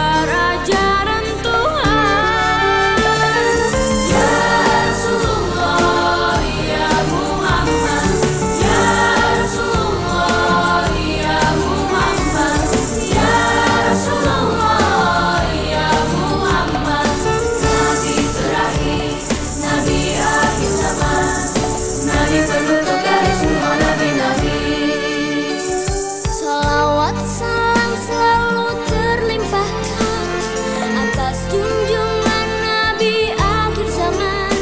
tersebar ajaran Tuhan. Ya Rasulullah, ya Muhammad, ya Rasulullah, ya Muhammad, ya Rasulullah, ya Muhammad. Nabi terakhir, Nabi akhir zaman, Nabi penutup dari semua nabi-nabi. Salawat salam selalu terlimpahkan atas junjungan Nabi akhir zaman,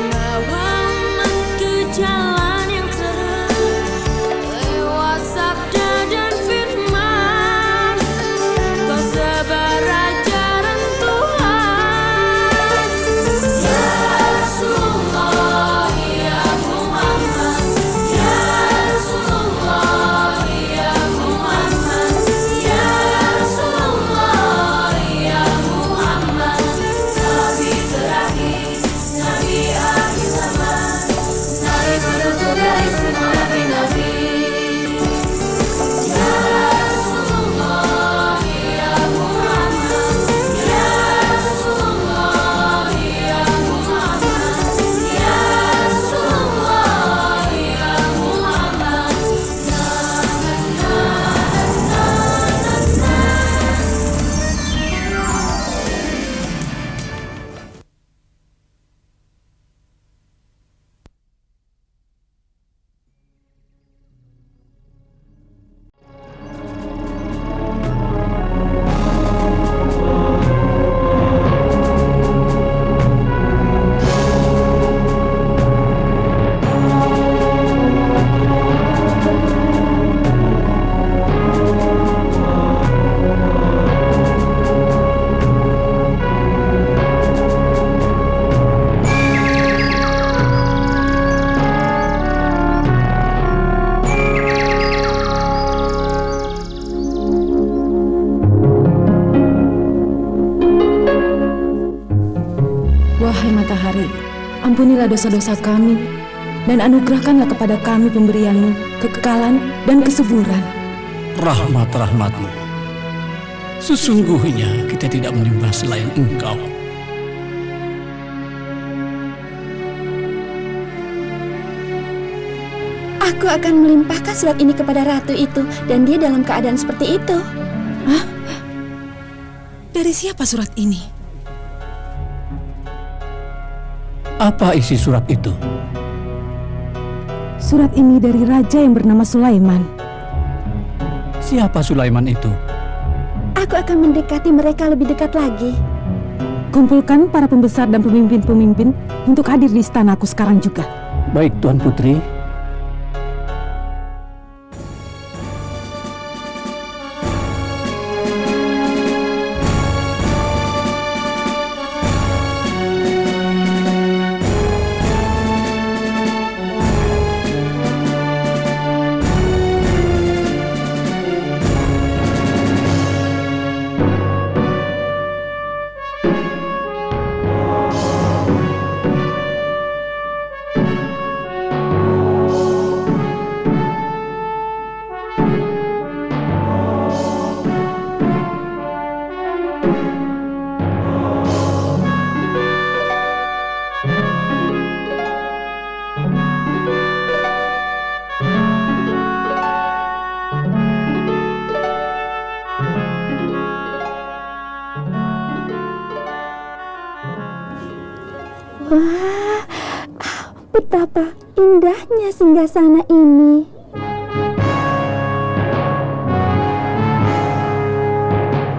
bawa umat ke jalan yang terang lewat sabda dan firman. Kau sebar ajaran Tuhan. Ya Rasulullah, ya Muhammad, ya Rasulullah, ya Muhammad, ya Rasulullah, ya Muhammad. Nabi terakhir, Nabi akhir zaman, Nabi penutup dari semua nabi-nabi. Ya Rasulullah, ya Muhammad, ya Rasulullah, ya Muhammad, ya Rasulullah, ya Muhammad. Wahai matahari, ampunilah dosa-dosa kami, dan anugerahkanlah kepada kami pemberian-Mu, kekekalan dan kesuburan. Rahmat-rahmat-Mu. Sesungguhnya kita tidak menyembah selain Engkau. Aku akan melimpahkan surat ini kepada ratu itu, dan dia dalam keadaan seperti itu. Hah? Dari siapa surat ini? Apa isi surat itu? Surat ini dari raja yang bernama Sulaiman. Siapa Sulaiman itu? Aku akan mendekati mereka lebih dekat lagi. Kumpulkan para pembesar dan pemimpin-pemimpin untuk hadir di istanaku sekarang juga. Baik, Tuan Putri. Wah, betapa indahnya singgasana ini.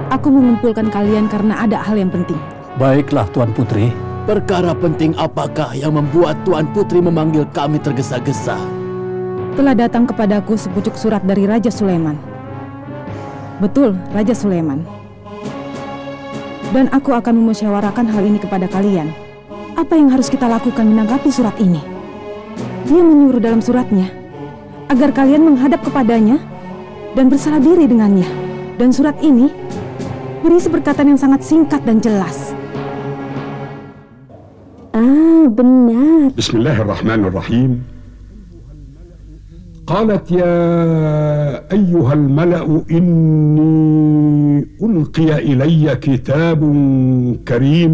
Aku mengumpulkan kalian karena ada hal yang penting. Baiklah, Tuan Putri. Perkara penting apakah yang membuat Tuan Putri memanggil kami tergesa-gesa? Telah datang kepadaku sepucuk surat dari Raja Sulaiman. Betul, Raja Sulaiman. Dan aku akan memusyawarahkan hal ini kepada kalian. Apa yang harus kita lakukan menanggapi surat ini? Dia menyuruh dalam suratnya agar kalian menghadap kepadanya dan berserah diri dengannya. Dan surat ini berisi perkataan yang sangat singkat dan jelas. Benar. Bismillahirrahmanirrahim. قالت يا أيها الملأ إني ألقي إلي كتاب كريم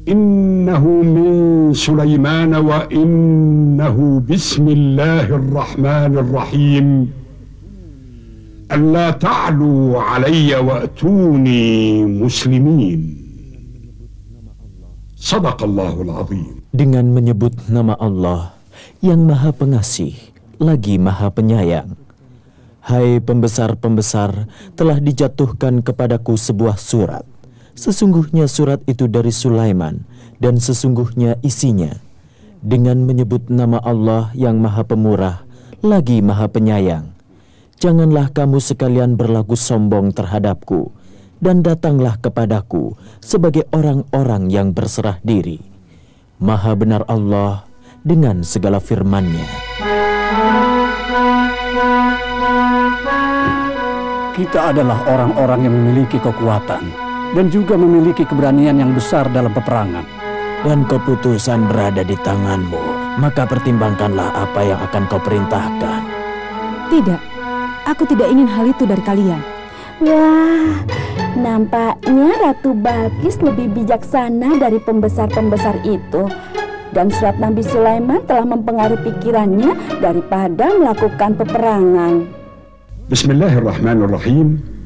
إنه من سليمان وإنه بسم الله الرحمن الرحيم ألا تعلوا علي وأتوني مسلمين صدق الله العظيم. Dengan menyebut nama Allah yang Maha Pengasih lagi Maha Penyayang. Hai pembesar-pembesar, telah dijatuhkan kepadaku sebuah surat. Sesungguhnya surat itu dari Sulaiman dan sesungguhnya isinya dengan menyebut nama Allah yang Maha Pemurah lagi Maha Penyayang. Janganlah kamu sekalian berlaku sombong terhadapku dan datanglah kepadaku sebagai orang-orang yang berserah diri. Maha benar Allah dengan segala firman-Nya. Kita adalah orang-orang yang memiliki kekuatan dan juga memiliki keberanian yang besar dalam peperangan. Dan keputusan berada di tanganmu, maka pertimbangkanlah apa yang akan kau perintahkan. Tidak, aku tidak ingin hal itu dari kalian. Wah, nampaknya Ratu Balkis lebih bijaksana dari pembesar-pembesar itu. Dan surat Nabi Sulaiman telah mempengaruhi pikirannya daripada melakukan peperangan. Bismillahirrahmanirrahim.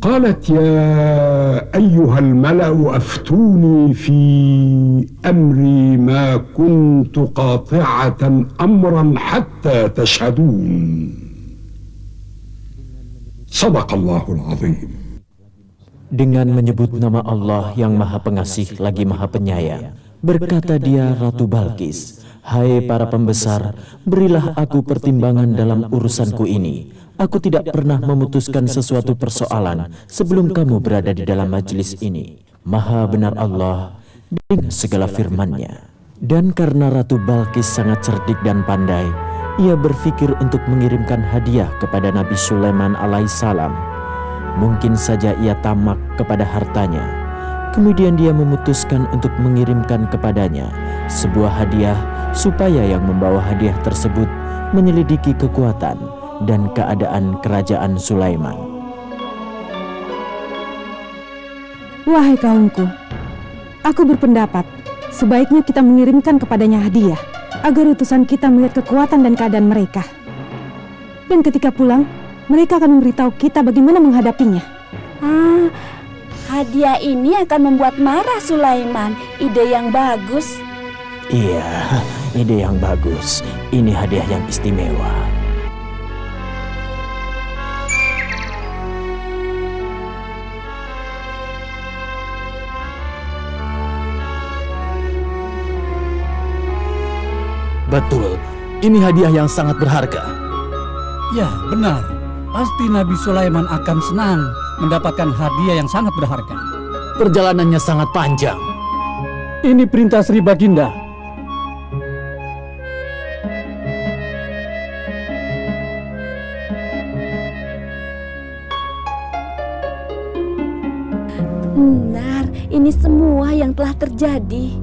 قالت يا أيها الملأ أفتوني في أمري ما كنت قاطعة أمرا حتى تشهدون صدق الله العظيم. Dengan menyebut nama Allah yang Maha Pengasih lagi Maha Penyayang, berkata dia Ratu Balkis, hai para pembesar, berilah aku pertimbangan dalam urusanku ini. Aku tidak pernah memutuskan sesuatu persoalan sebelum kamu berada di dalam majelis ini. Maha benar Allah dengan segala firman-Nya. Dan karena Ratu Balkis sangat cerdik dan pandai, ia berpikir untuk mengirimkan hadiah kepada Nabi Sulaiman alaihissalam. Mungkin saja ia tamak kepada hartanya. Kemudian dia memutuskan untuk mengirimkan kepadanya sebuah hadiah supaya yang membawa hadiah tersebut menyelidiki kekuatan dan keadaan kerajaan Sulaiman. Wahai kaumku, aku berpendapat sebaiknya kita mengirimkan kepadanya hadiah agar utusan kita melihat kekuatan dan keadaan mereka. Dan ketika pulang, mereka akan memberitahu kita bagaimana menghadapinya. Hadiah ini akan membuat marah Sulaiman. Ide yang bagus. Iya, ide yang bagus. Ini hadiah yang istimewa. Betul, ini hadiah yang sangat berharga. Ya, benar. Pasti Nabi Sulaiman akan senang mendapatkan hadiah yang sangat berharga. Perjalanannya sangat panjang. Ini perintah Sri Baginda. Benar, ini semua yang telah terjadi.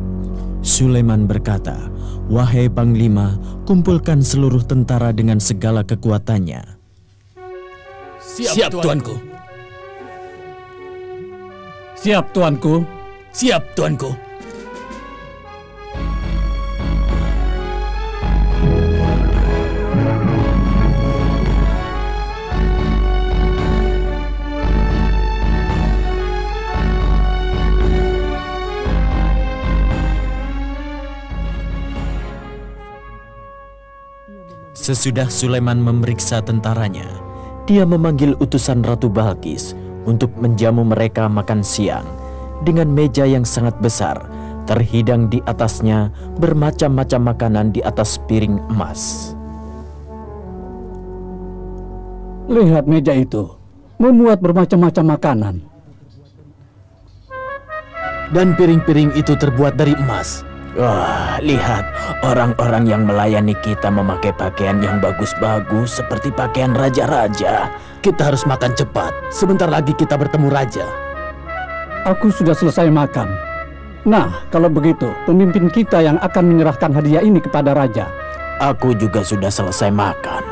Sulaiman berkata, wahai Panglima, kumpulkan seluruh tentara dengan segala kekuatannya. Siap, Tuanku. Siap, Tuanku. Siap, Tuanku. Sesudah Sulaiman memeriksa tentaranya, dia memanggil utusan Ratu Balkis untuk menjamu mereka makan siang dengan meja yang sangat besar, terhidang di atasnya bermacam-macam makanan di atas piring emas. Lihat meja itu, memuat bermacam-macam makanan. Dan piring-piring itu terbuat dari emas. Wah, lihat, orang-orang yang melayani kita memakai pakaian yang bagus-bagus seperti pakaian raja-raja. Kita harus makan cepat. Sebentar lagi kita bertemu raja. Aku sudah selesai makan. Nah, kalau begitu, pemimpin kita yang akan menyerahkan hadiah ini kepada raja. Aku juga sudah selesai makan.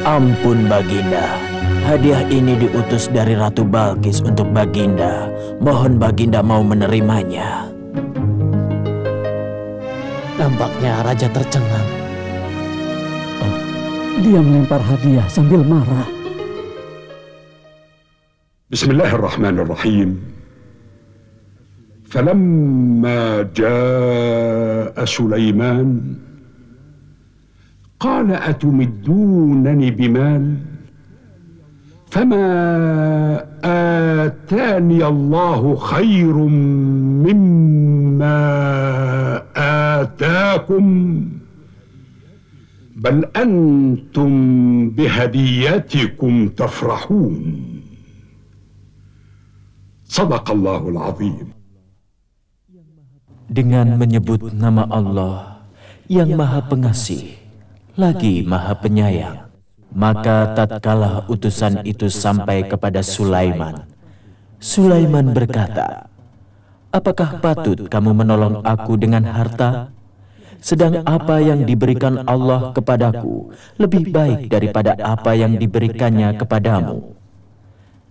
Ampun Baginda, hadiah ini diutus dari Ratu Balkis untuk Baginda. Mohon Baginda mau menerimanya. Nampaknya raja tercengang. Dia melempar hadiah sambil marah. Bismillahirrahmanirrahim. Falamma jaa Sulaiman قال أتمدونني بمال فما آتاني الله خير مما آتاكم بل أنتم بهديتكم تفرحون صدق الله العظيم. Dengan menyebut nama Allah yang Maha Pengasih lagi Maha Penyayang, maka tatkala utusan itu sampai kepada Sulaiman, Sulaiman berkata, "Apakah patut kamu menolong aku dengan harta? Sedang apa yang diberikan Allah kepadaku lebih baik daripada apa yang diberikannya kepadamu.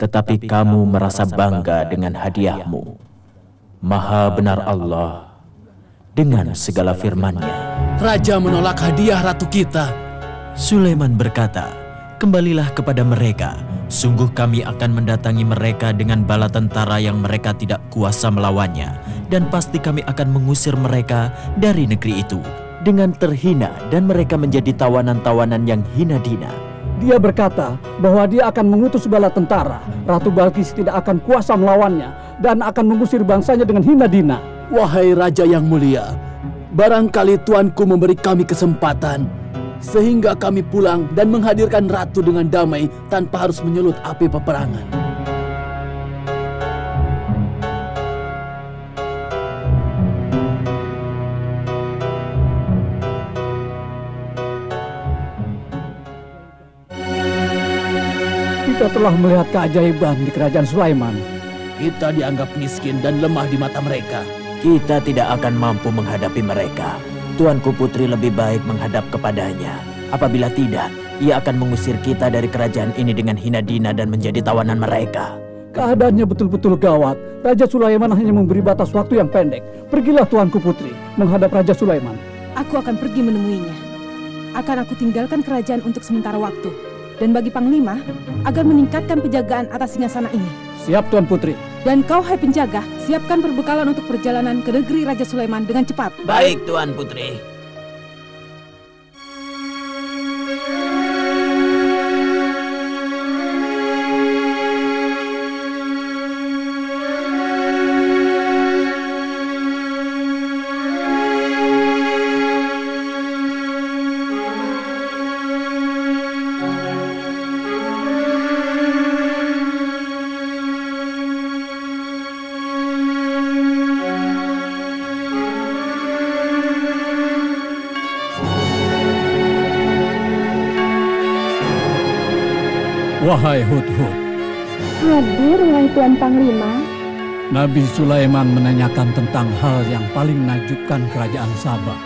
Tetapi kamu merasa bangga dengan hadiahmu. Maha benar Allah dengan segala firman-Nya." Raja menolak hadiah ratu kita. Sulaiman berkata, "Kembalilah kepada mereka. Sungguh kami akan mendatangi mereka dengan bala tentara yang mereka tidak kuasa melawannya. Dan pasti kami akan mengusir mereka dari negeri itu dengan terhina dan mereka menjadi tawanan-tawanan yang hina dina." Dia berkata bahwa dia akan mengutus bala tentara. Ratu Balkis tidak akan kuasa melawannya dan akan mengusir bangsanya dengan hina dina. Wahai raja yang mulia, barangkali tuanku memberi kami kesempatan sehingga kami pulang dan menghadirkan ratu dengan damai tanpa harus menyulut api peperangan. Kita telah melihat keajaiban di kerajaan Sulaiman. Kita dianggap miskin dan lemah di mata mereka. Kita tidak akan mampu menghadapi mereka. Tuanku Putri lebih baik menghadap kepadanya. Apabila tidak, ia akan mengusir kita dari kerajaan ini dengan hina dina dan menjadi tawanan mereka. Keadaannya betul-betul gawat. Raja Sulaiman hanya memberi batas waktu yang pendek. Pergilah Tuanku Putri menghadap Raja Sulaiman. Aku akan pergi menemuinya. Akan aku tinggalkan kerajaan untuk sementara waktu. Dan bagi Panglima, agar meningkatkan penjagaan atas singgasana ini. Siap Tuan Putri. Dan kau, hai penjaga, siapkan perbekalan untuk perjalanan ke negeri Raja Sulaiman dengan cepat. Baik, Tuan Putri. Wahai Hudhud, Hadir, wahai Tuan Panglima. Nabi Sulaiman menanyakan tentang hal yang paling menakjubkan kerajaan Sabah.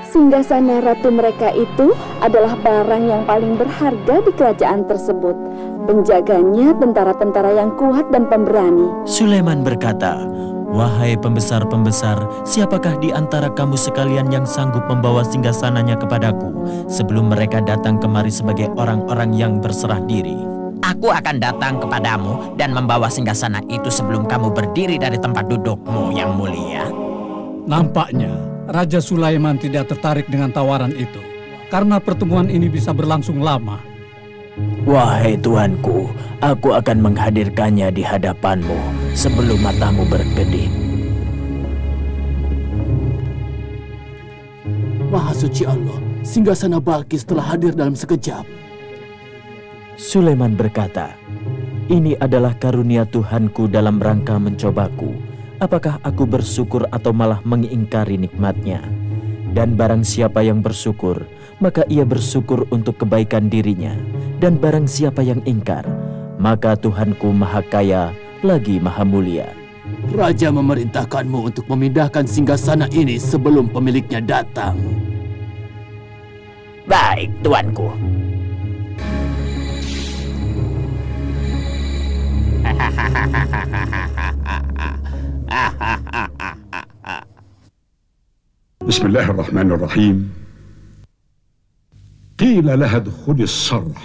Singgasana ratu mereka itu adalah barang yang paling berharga di kerajaan tersebut. Penjaganya tentara-tentara yang kuat dan pemberani. Sulaiman berkata, "Wahai pembesar-pembesar, siapakah di antara kamu sekalian yang sanggup membawa singgasananya kepadaku sebelum mereka datang kemari sebagai orang-orang yang berserah diri?" "Aku akan datang kepadamu dan membawa singgasana itu sebelum kamu berdiri dari tempat dudukmu yang mulia." Nampaknya Raja Sulaiman tidak tertarik dengan tawaran itu karena pertemuan ini bisa berlangsung lama. "Wahai tuanku, aku akan menghadirkannya di hadapanmu sebelum matamu berkedip." Maha suci Allah, singgasana Balkis telah hadir dalam sekejap. Sulaiman berkata, "Ini adalah karunia Tuhanku dalam rangka mencobaku. Apakah aku bersyukur atau malah mengingkari nikmatnya? Dan barang siapa yang bersyukur, maka ia bersyukur untuk kebaikan dirinya. Dan barang siapa yang ingkar, maka Tuhanku Maha Kaya lagi Maha Mulia. Raja memerintahkanmu untuk memindahkan singgasana ini sebelum pemiliknya datang. Baik, tuanku. بسم الله الرحمن الرحيم. قيل لها ادخل الصرح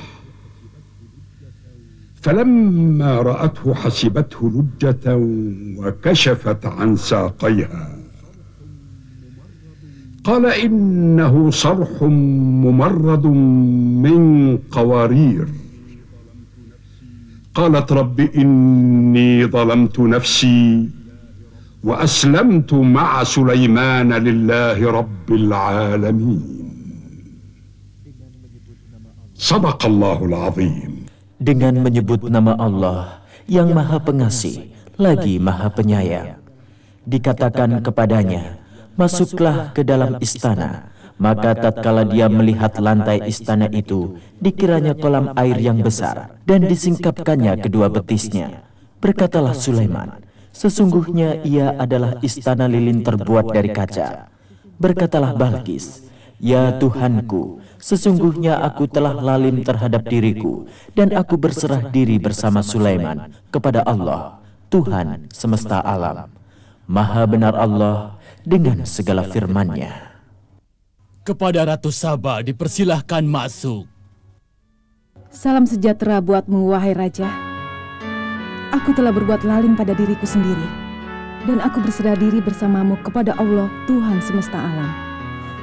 فلما رأته حسبته لجة وكشفت عن ساقيها قال إنه صرح ممرد من قوارير قالت رب إني ظلمت نفسي وأسلمت مع سليمان لله رب العالمين صدق الله العظيم. Dengan menyebut nama Allah yang Maha Pengasih lagi Maha Penyayang, dikatakan kepadanya, masuklah ke dalam istana. Maka tatkala dia melihat lantai istana itu, dikiranya kolam air yang besar, dan disingkapkannya kedua betisnya. Berkatalah Sulaiman, sesungguhnya ia adalah istana lilin terbuat dari kaca. Berkatalah Balkis, ya Tuhanku, sesungguhnya aku telah lalim terhadap diriku, dan aku berserah diri bersama Sulaiman kepada Allah, Tuhan semesta alam. Maha benar Allah dengan segala firman-Nya. Kepada Ratu Saba dipersilahkan masuk. Salam sejahtera buatmu, wahai Raja. Aku telah berbuat lalim pada diriku sendiri, dan aku berserah diri bersamamu kepada Allah, Tuhan semesta alam.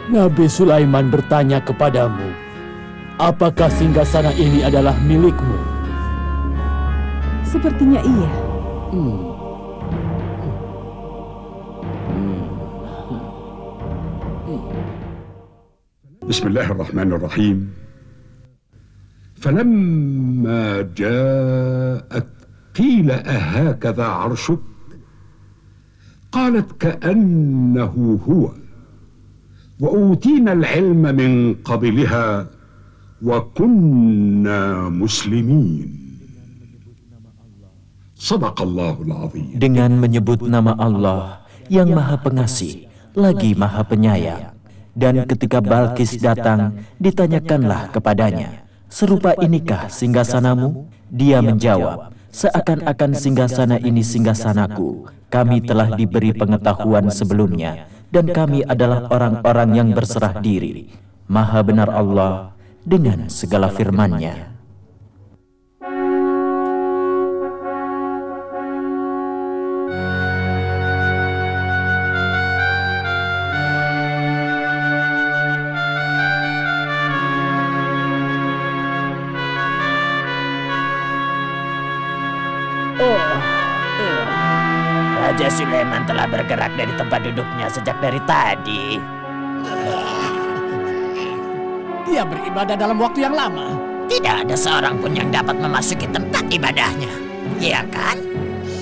Nabi Sulaiman bertanya kepadamu, apakah singgasana ini adalah milikmu? Sepertinya iya. بسم الله الرحمن الرحيم. فلما جاءت قيل أهكذا عرشك قالت كأنه هو وأوتينا العلم من قبلها وكنا مسلمين صدق الله العظيم. Dengan menyebut nama Allah yang Maha Pengasih lagi Maha Penyayang. Dan ketika Balkis datang, ditanyakanlah kepadanya, serupa inikah singgasanamu? Dia menjawab, seakan-akan singgasana ini singgasanaku. Kami telah diberi pengetahuan sebelumnya, dan kami adalah orang-orang yang berserah diri. Maha benar Allah dengan segala firman-Nya. Raja Sulaiman telah bergerak dari tempat duduknya sejak dari tadi. Dia beribadah dalam waktu yang lama. Tidak ada seorang pun yang dapat memasuki tempat ibadahnya. Iya kan?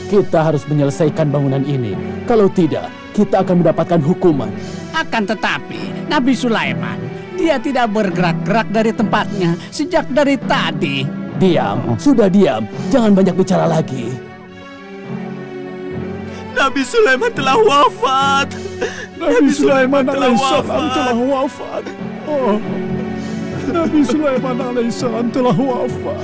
Kita harus menyelesaikan bangunan ini. Kalau tidak, kita akan mendapatkan hukuman. Akan tetapi, Nabi Sulaiman, dia tidak bergerak-gerak dari tempatnya sejak dari tadi. Diam, sudah diam. Jangan banyak bicara lagi. Nabi Sulaiman telah wafat. Nabi Sulaiman alaihissalam telah wafat. Oh, Nabi Sulaiman alaihissalam telah wafat.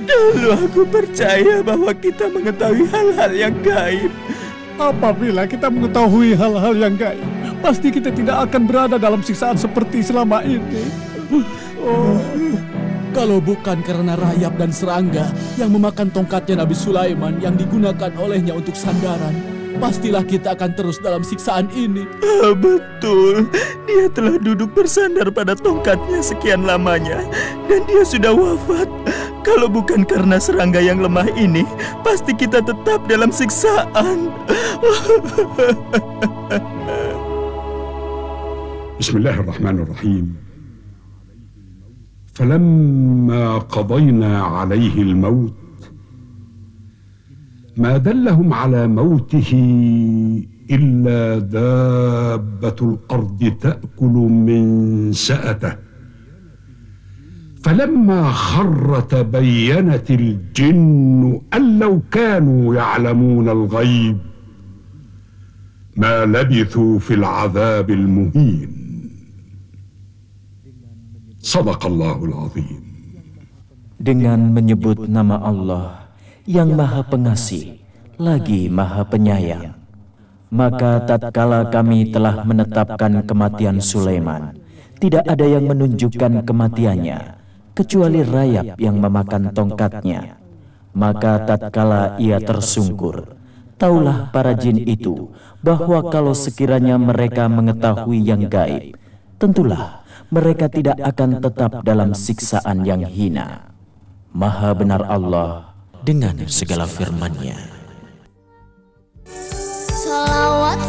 Dulu aku percaya bahwa kita mengetahui hal-hal yang gaib. Apabila kita mengetahui hal-hal yang gaib, pasti kita tidak akan berada dalam siksaan seperti selama ini. Kalau bukan karena rayap dan serangga yang memakan tongkatnya Nabi Sulaiman yang digunakan olehnya untuk sandaran, pastilah kita akan terus dalam siksaan ini. Betul, dia telah duduk bersandar pada tongkatnya sekian lamanya, dan dia sudah wafat. Kalau bukan karena serangga yang lemah ini, pasti kita tetap dalam siksaan. بسم الله الرحمن الرحيم. فلما قضينا عليه الموت ما دلهم على موته إلا دابة الأرض تأكل من سأته فلما خر تبينت الجن أن لو كانوا يعلمون الغيب ما لبثوا في العذاب المهين. صدق الله العظيم. Dengan menyebut nama Allah yang Maha Pengasih lagi Maha Penyayang, maka tatkala kami telah menetapkan kematian Sulaiman, tidak ada yang menunjukkan kematiannya kecuali rayap yang memakan tongkatnya. Maka tatkala ia tersungkur, taulah para jin itu bahwa kalau sekiranya mereka mengetahui yang gaib, tentulah mereka tidak akan tetap dalam siksaan yang hina. Maha benar Allah dengan segala firman-Nya. Salawat